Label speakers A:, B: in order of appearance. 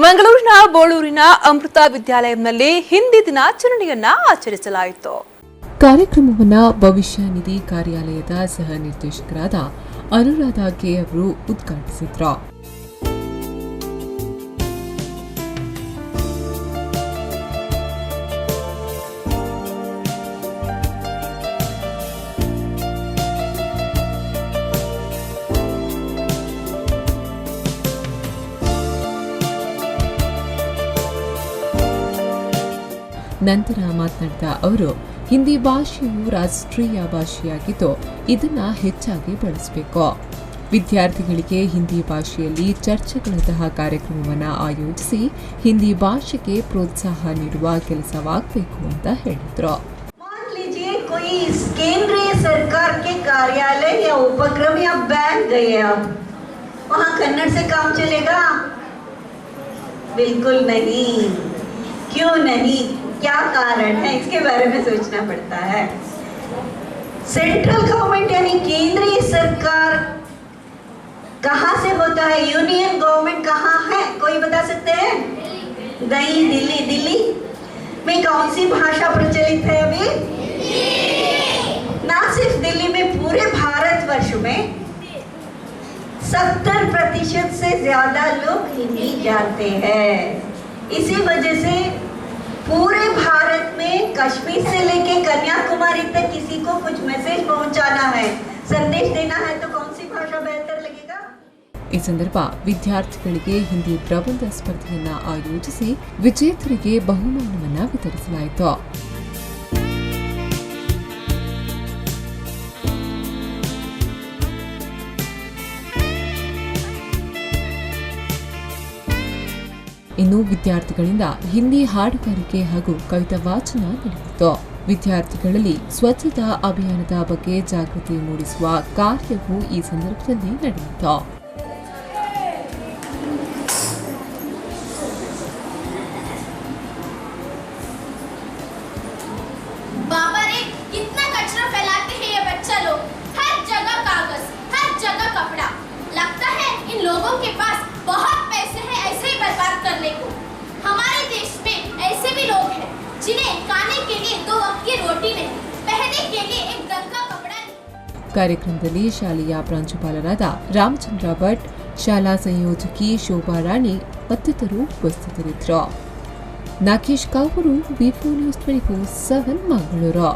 A: ಮಂಗಳೂರಿನ ಬೋಳೂರಿನ ಅಮೃತ ವಿದ್ಯಾಲಯಂನಲ್ಲಿ ಹಿಂದಿ ದಿನಾಚರಣೆಯನ್ನ ಆಚರಿಸಲಾಯಿತು.
B: ಕಾರ್ಯಕ್ರಮವನ್ನು ಭವಿಷ್ಯ ನಿಧಿ ಕಾರ್ಯಾಲಯದ ಸಹ ನಿರ್ದೇಶಕರಾದ ಅನುರಾಧ ಕೆ ಅವರು ಉದ್ಘಾಟಿಸಿದರು. ನಂತರ ಮಾತನಾಡಿದ ಅವರು, ಹಿಂದಿ ಭಾಷೆಯು ರಾಷ್ಟ್ರೀಯ ಭಾಷೆಯಾಗಿದ್ದು ಇದನ್ನು ಹೆಚ್ಚಾಗಿ ಬಳಸಬೇಕು. ವಿದ್ಯಾರ್ಥಿಗಳಿಗೆ ಹಿಂದಿ ಭಾಷೆಯಲ್ಲಿ ಚರ್ಚೆಗಳಂತಹ ಕಾರ್ಯಕ್ರಮವನ್ನು ಆಯೋಜಿಸಿ ಹಿಂದಿ ಭಾಷೆಗೆ ಪ್ರೋತ್ಸಾಹ ನೀಡುವ ಕೆಲಸವಾಗಬೇಕು ಅಂತ ಹೇಳಿದರು.
C: केंद्रीय सरकार के कार्यालय या उपक्रम या बैंक गए, अब वहाँ कन्नड़ से काम चलेगा? बिल्कुल नहीं. क्यों नहीं? क्या कारण है? इसके बारे में सोचना पड़ता है. सेंट्रल गवर्नमेंट यानी केंद्रीय सरकार कहाँ से होता है? यूनियन गवर्नमेंट कहाँ है? कोई बता सकते हैं? नहीं, दिल्ली. दिल्ली में कौन सी भाषा प्रचलित है अभी? ना सिर्फ दिल्ली में, पूरे भारतवर्ष में 70% से ज्यादा लोग हिंदी जानते हैं. इसी वजह से पूरे भारत में कश्मीर से लेके कन्याकुमारी तक किसी को कुछ मैसेज पहुंचाना है, संदेश देना है, तो कौन सी भाषा बेहतर लगेगा?
B: ಈ ಸಂದರ್ಭ ವಿದ್ಯಾರ್ಥಿಗಳಿಗೆ ಹಿಂದಿ ಪ್ರಬಂಧ ಸ್ಪರ್ಧೆಯನ್ನು ಆಯೋಜಿಸಿ ವಿಜೇತರಿಗೆ ಬಹುಮಾನವನ್ನು ವಿತರಿಸಲಾಯಿತು. ಇನ್ನು ವಿದ್ಯಾರ್ಥಿಗಳಿಂದ ಹಿಂದಿ ಹಾಡುಗಾರಿಕೆ ಹಾಗೂ ಕವಿತಾ ವಾಚನ ನಡೆಯಿತು. ವಿದ್ಯಾರ್ಥಿಗಳಲ್ಲಿ ಸ್ವಚ್ಛತಾ ಅಭಿಯಾನದ ಬಗ್ಗೆ ಜಾಗೃತಿ ಮೂಡಿಸುವ ಕಾರ್ಯವೂ ಈ ಸಂದರ್ಭದಲ್ಲಿ ನಡೆಯಿತು. ಕಾರ್ಯಕ್ರಮದಲ್ಲಿ ಶಾಲೆಯ ಪ್ರಾಂಶುಪಾಲರಾದ ರಾಮಚಂದ್ರ ಭಟ್, ಶಾಲಾ ಸಂಯೋಜಕಿ ಶೋಭಾ ರಾಣಿ ಮತ್ತಿತರರು ಉಪಸ್ಥಿತರಿದ್ದರು. ನಾಗೇಶ್ ಕಾವೂರು, ವಿ4 ನ್ಯೂಸ್ 24/7 ಮಂಗಳೂರು.